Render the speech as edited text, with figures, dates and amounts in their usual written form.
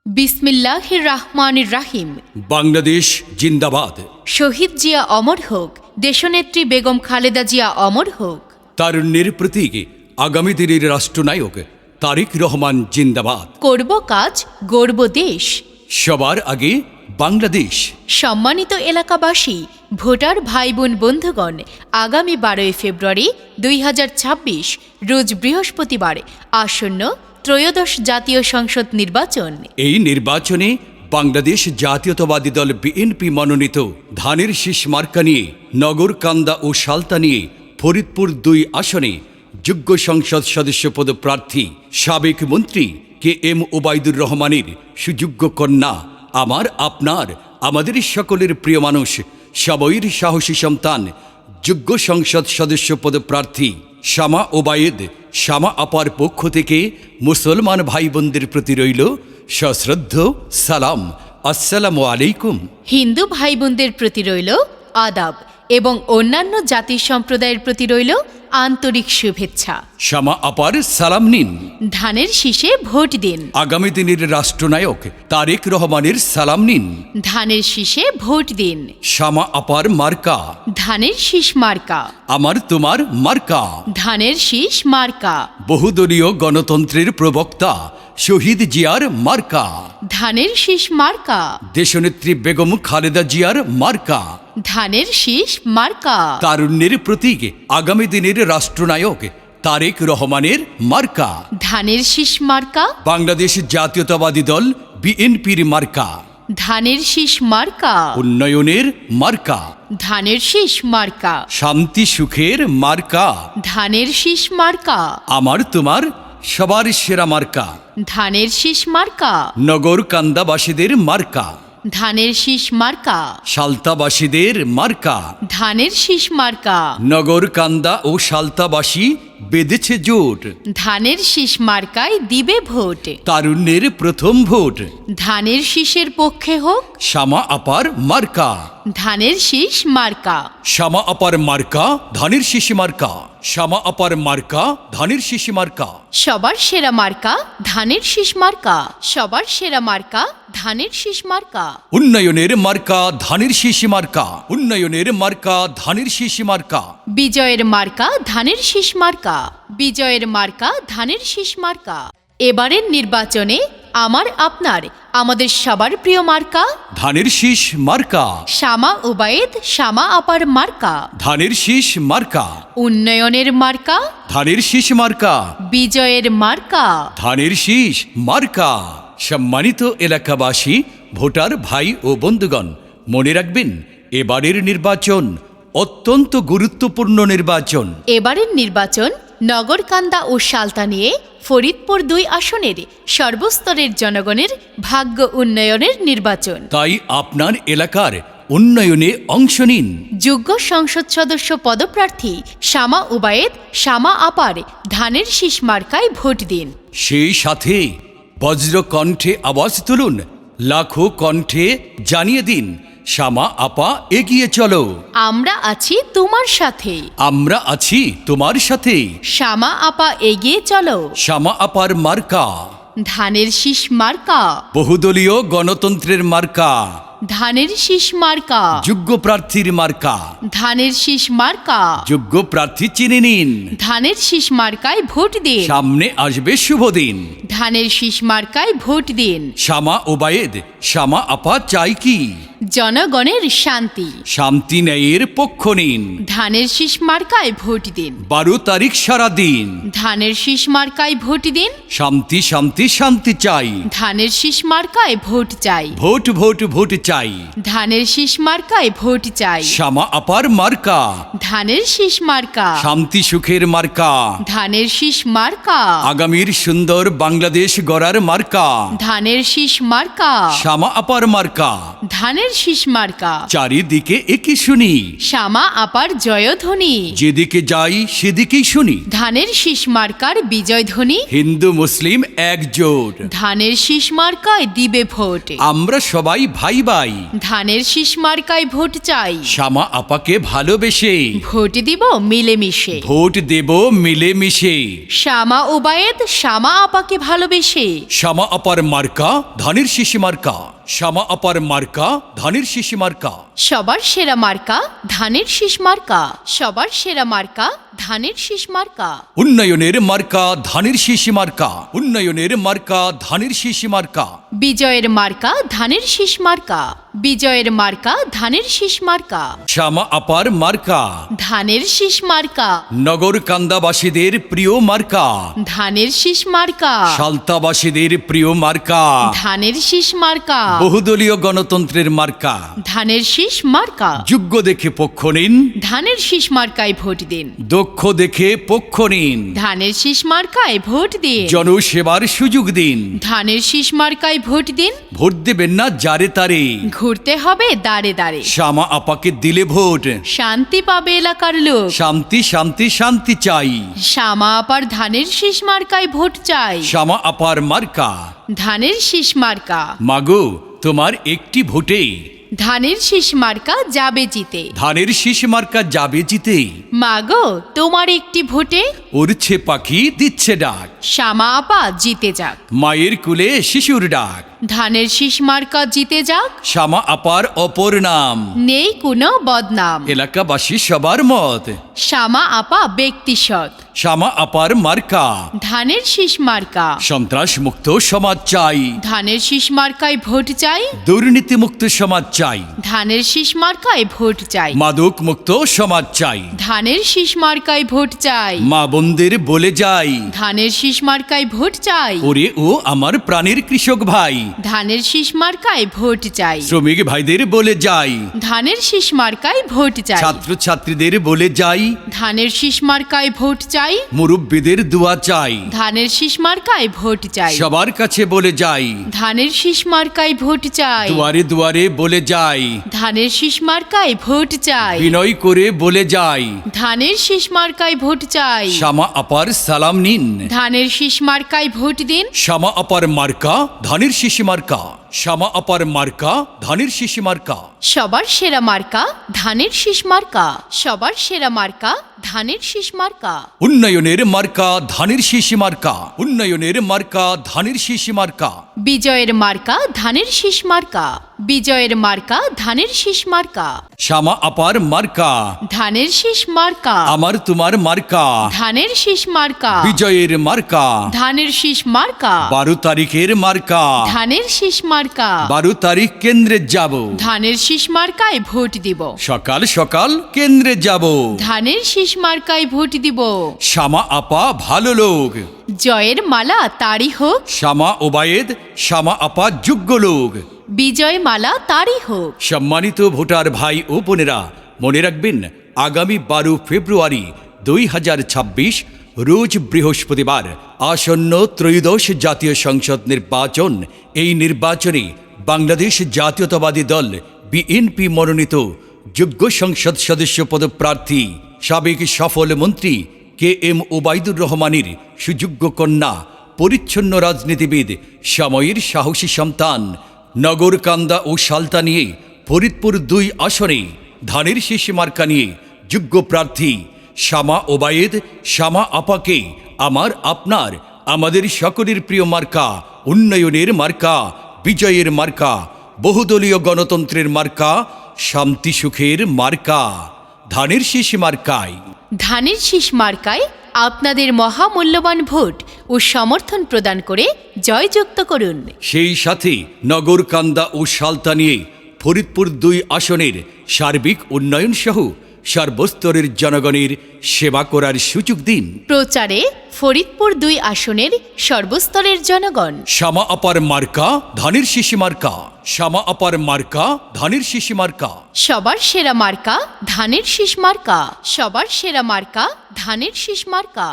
বিসমিল্লাহির রহমানির রাহিম। বাংলাদেশ জিন্দাবাদ। শহীদ জিয়া অমর হোক, দেশনেত্রী বেগম খালেদা জিয়া অমর হোক। তারুণ্যের প্রতীক আগামী দিনের রাষ্ট্রনায়ক তারেক রহমান জিন্দাবাদ। করব কাজ, গড়ব দেশ। সবার আগে বাংলাদেশ। সম্মানিত এলাকাবাসী, ভোটার ভাই বোন বন্ধুগণ, আগামী 12 ফেব্রুয়ারি 2026 রোজ বৃহস্পতিবার আসন্ন ত্রয়োদশ জাতীয় সংসদ নির্বাচন। এই নির্বাচনে বাংলাদেশ জাতীয়তাবাদী দল বিএনপি মনোনীত ধানের শীষ মার্কা নিয়ে নগরকান্দা ও সালতা নিয়ে ফরিদপুর 2 আসনে যোগ্য সংসদ সদস্য পদপ্রার্থী সাবেক মন্ত্রী KM ওবায়দুর রহমানের সুযোগ্য কন্যা, আমার আপনার আমাদের সকলের প্রিয় মানুষ, সবইর সাহসী সন্তান, যোগ্য সংসদ সদস্য পদপ্রার্থী শামা ওবায়েদ শামা আপার পক্ষ থেকে মুসলমান ভাই বোনদের প্রতি রইল সশ্রদ্ধ সালাম। আসসালামু আলাইকুম। হিন্দু ভাই বোনদের প্রতি রইল আদাব এবং অন্যান্য জাতি সম্প্রদায়ের প্রতি রইল আন্তরিক শুভেচ্ছা। শামা আপার সালাম নিন। ধানের শীষে ভোট দিন। আগামী দিনের রাষ্ট্রনায়ক তারেক রহমানের সালাম নিন। ধানের শীষে ভোট দিন। শামা আপার মার্কা ধানের শীষ মার্কা। আমার তোমার মার্কা ধানের শীষ মার্কা। বহুদলীয় গণতন্ত্রের প্রবক্তা শহীদ জিয়ার মার্কা ধানের শীষ মার্কা। দেশনেত্রী বেগম খালেদা জিয়ার মার্কা ধানের শীষ মার্কা। তারুণ্যের প্রতীক আগামী দিনের রাষ্ট্রনায়ক তারেক রহমানের মার্কা ধানের শীষ মার্কা। বাংলাদেশ জাতীয়তাবাদী দল বিএনপির মার্কা ধানের শীষ মার্কা। উন্নয়নের মার্কা ধানের শীষ মার্কা। শান্তি সুখের মার্কা ধানের শীষ মার্কা। আমার তোমার সবার সেরা মার্কা ধানের শীষ মার্কা। নগর কান্দাবাসীদের মার্কা ধানের শীষ মার্কা। সালতাবাসীদের মার্কা ধানের শীষ মার্কা। নগর কান্দা ও সালতাবাসী বেঁধেছে জোট, ধানের শীষ মার্কায় দিবে ভোট। তারুণ্যের প্রথম ভোট ধানের শীষের পক্ষে হোক শামা আপার মার্কা ধানের শীষ মার্কা। শামা আপার মার্কা ধানের শীষ মার্কা শামা আপার মার্কা ধানের শীষ মার্কা সবার সেরা মার্কা ধানের শীষ মার্কা। সবার সেরা মার্কা ধানের শীষ মার্কা। উন্নয়নের মার্কা ধানের শীষ মার্কা উন্নয়নের মার্কা ধানের শীষ মার্কা বিজয়ের মার্কা ধানের শীষ মার্কা। বিজয়ের মার্কা ধানের শীষ মার্কা। এবারের নির্বাচনে আমার আপনার আমাদের সবার প্রিয় মার্কা ধানের শীষ মার্কা শামা ওবায়েদ শামা আপার মার্কা। ধানের শীষ মার্কা উন্নয়নের মার্কা ধানের শীষ মার্কা বিজয়ের মার্কা। ধানের শীষ মার্কা। সম্মানিত এলাকাবাসী, ভোটার ভাই ও বন্ধুগণ, মনে রাখবেন এবারের নির্বাচন অত্যন্ত গুরুত্বপূর্ণ নির্বাচন। এবারের নির্বাচন নগরকান্দা ও সালতা নিয়ে ফরিদপুর 2 আসনের সর্বস্তরের জনগণের ভাগ্য উন্নয়নের নির্বাচন। তাই আপনার এলাকার উন্নয়নে অংশ নিন। যোগ্য সংসদ সদস্য পদপ্রার্থী শামা ওবায়েদ শামা আপার ধানের শীষ মার্কায় ভোট দিন। সেই সাথে বজ্র কণ্ঠে আওয়াজ তুলুন, লাখো কণ্ঠে জানিয়ে দিন, শামা আপা এগিয়ে চলো, আমরা আছি তোমার সাথে। আমরা আছি তোমার সাথে। শামা আপা এগিয়ে চলো। শামা আপার মার্কা ধানের শীষ মার্কা। বহুদলীয় গণতন্ত্রের মার্কা ধানের শীষ মার্কা। যোগ্য প্রার্থীর মার্কা ধানের শীষ মার্কা। যোগ্য প্রার্থী চিনে নিন। ধানের শীষ মার্কায় ভোট দিন। সামনে আসবে শুভ দিন। ধানের শীষ মার্কায় ভোট দিন। শামা ওবায়েদ শামা আপা চাই কি? জনগণের শান্তি। শান্তি ন্যায়ের পক্ষ নিন। ধানের শীষ মার্কায় ভোট দিন। 12 তারিখ সারা দিন ধানের শীষ মার্কায় ভোট দিন। শান্তি শান্তি শান্তি চাই। ধানের শীষ মার্কায় ভোট চাই। ভোট ভোট ভোট চাই। ধানের শীষ মার্কায় ভোট চাই। শামা আপার মার্কা ধানের শীষ মার্কা। শান্তি সুখের মার্কা ধানের শীষ মার্কা। আগামীর সুন্দর বাংলাদেশ গড়ার মার্কা ধানের শীষ মার্কা। শামা আপার মার্কা ধানের শীষ মার্কা চারিদিকে একই শুনি, শ্যামা আপার জয়ধ্বনি, যেদিকে যাই সেদিকেই শুনি, ধানের শীষ মার্কার বিজয় ধ্বনি, হিন্দু মুসলিম একজোট, ধানের শীষ মার্কায় দিবে ভোট, আমরা সবাই ভাই ভাই, ধানের শীষ মার্কায় ভোট চাই, শ্যামা আপাকে ভালোবেসে ভোট দিব মিলেমিশে, ভোট দেব মিলেমিশে। শ্যামা ওবায়েদ শ্যামা আপাকে ভালোবেসে, শ্যামা আপার মার্কা ধানের শীষ মার্কা, শ্যামা আপার মার্কা ধানের শীষ মার্কা, সবার সেরা মার্কা ধানের শীষ মার্কা, সবার সেরা মার্কা ধানের শীষ মার্কা, উন্নয়নের মার্কা ধানের শীষ মার্কা, উন্নয়নের মার্কা ধানের শীষ মার্কা, বিজয়ের মার্কা ধানের শীষ মার্কা, বিজয়ের মার্কা ধানের শীষ মার্কা, শ্যামা আপার মার্কা ধানের শীষ মার্কা, নগর কান্দাবাসীদের প্রিয় মার্কা, ধানের শীষ মার্কা, সালতাবাসীদের প্রিয় মার্কা, ধানের শীষ মার্কা, বহুদলীয় গণতন্ত্রের মার্কা, ধানের শীষ মার্কা, যোগ্য দেখে পক্ষ নিন, ধানের শীষ মার্কায় ভোট দিন, দক্ষ দেখে পক্ষ নিন, ধানের শীষ মার্কায় ভোট দিন, জনসেবার সুযোগ দিন, ধানের শীষ মার্কায় ভোট দিন, ভোট দেবেন না যারে তারে, ঘুরতে হবে দাঁড়ে দাঁড়ে, শ্যামা আপাকে দিলে ভোট, শান্তি পাবে এলাকার লোক, শান্তি শান্তি শান্তি চাই, শ্যামা আপার ধানের শীষ মার্কায় ভোট চাই, শ্যামা আপার মার্কা, ধানের শীষ মার্কা, মাগো তোমার একটি ভোটে ধানের শীষ মার্কা যাবে জিতে, ধানের শীষ মার্কা যাবে জিতে, মাগো তোমার একটি ভোটে উড়ছে পাখি দিচ্ছে ডাক, শ্যামা আপা জিতে যাক, মায়ের কুলে শিশুর ডাক, ধানের শীষ মার্কা জিতে যাক, শ্যামা আপার অপর নাম, নেই কোনো বদনাম, এলাকাবাসী সবার মত, শ্যামা আপা ব্যক্তি সৎ, শ্যামা আপার মার্কা, ধানের শীষ মার্কা, সন্ত্রাস মুক্ত সমাজ চাই, ধানের শীষ মার্কায় ভোট চাই, দুর্নীতি মুক্ত সমাজ চাই, ধানের শীষ মার্কায় ভোট চাই, মাদক মুক্ত সমাজ চাই, ধানের শীষ মার্কায় ভোট চাই, মা বোনদের বলে যাই, ধানের শীষ মার্কায় ভোট চাই, ওরে ও আমার প্রাণের কৃষক ভাই, ধানের শীষ মার্কায় ভোট চাই, শ্রমিক ভাইদের বলে যাই, ধানের শীষ মার্কায় ভোট চাই, ছাত্র ছাত্রীদের বলে যাই, ধানের শীষ মার্কায় ভোট চাই, মুরব্বীদের দোয়া চাই, ধানের শীষ মার্কায় ভোট চাই, সবার কাছে বলে যাই, ধানের শীষ মার্কায় ভোট চাই, দুয়ারে দুয়ারে বলে যাই, ধানের শীষ মার্কায় ভোট চাই, বিনয় করে বলে যাই, ধানের শীষ মার্কায় ভোট চাই, শ্যামা আপার সালাম নিন, ধানের শীষ মার্কায় ভোট দিন, শ্যামা আপার মার্কা ধানের শীষ মার্কা, শ্যামা আপার মার্কা ধানের শীষ মার্কা, সবার সেরা মার্কা ধানের শীষ মার্কা, সবার সেরা মার্কা ধানের শীষ মার্কা, উন্নয়নের মার্কা ধানের শীষ মার্কা, উন্নয়নের মার্কা ধানের শীষ মার্কা, বিজয়ের মার্কা ধানের শীষ মার্কা, বিজয়ের মার্কা ধানের শীষ মার্কা, শ্যামা আপার মার্কা ধানের শীষ মার্কা, আমার তোমার মার্কা, ধানের শীষ মার্কা, বিজয়ের মার্কা, ধানের শীষ মার্কা, 12 তারিখের মার্কা, ধানের শীষ মার্কা, 12 তারিখ কেন্দ্রে যাব, ধানের শীষ মার্কায় ভোট দিব, সকাল সকাল কেন্দ্রে যাব, ধানের শীষ মার্কায় ভোট দিব, শ্যামা আপা ভালো লোক, জয়ের মালা তারই হোক, শ্যামা ওবায়েদ শ্যামা আপা যোগ্য লোক, বিজয় মালা তারই হোক, সম্মানিত ভোটার ভাই ও বোনেরা, মনে রাখবেন আগামী 12 ফেব্রুয়ারি 2026 রোজ বৃহস্পতিবার আসন্ন ত্রয়োদশ জাতীয় সংসদ নির্বাচন। এই নির্বাচনে বাংলাদেশ জাতীয়তাবাদী দল বিএনপি মনোনীত যোগ্য সংসদ সদস্য পদপ্রার্থী সাবেক সফল মন্ত্রী KM ওবায়দুর রহমানের সুযোগ্য কন্যা, পরিচ্ছন্ন রাজনীতিবিদ, সময়ের সাহসী সন্তান, নগরকান্দা ও সালতা নিয়ে ফরিদপুর 2 আসনে ধানের শীষ মার্কা নিয়ে যোগ্য প্রার্থী শ্যামা ওবায়েদ শ্যামা আপাকে আমার আপনার আমাদের সকলের প্রিয় মার্কা, উন্নয়নের মার্কা, বিজয়ের মার্কা, বহুদলীয় গণতন্ত্রের মার্কা, শান্তি সুখের মার্কা, ধানের শীষ মার্কায়। ধানের শীষ মার্কায় আপনাদের মহামূল্যবান ভোট ও সমর্থন প্রদান করে জয়যুক্ত করুন। সেই সাথে নগরকান্দা ও সালতা নিয়ে ফরিদপুর 2 আসনের সার্বিক উন্নয়ন সহ সর্বস্তরের জনগণের সেবা করার সুযোগ দিন। প্রচারে ফরিদপুর 2 আসনের সর্বস্তরের জনগণ। শ্যামা আপার মার্কা ধানের শীষ মার্কা, শ্যামা আপার মার্কা ধানের শীষ মার্কা, সবার সেরা মার্কা ধানের শীষ মার্কা, সবার সেরা মার্কা ধানের শীষ মার্কা।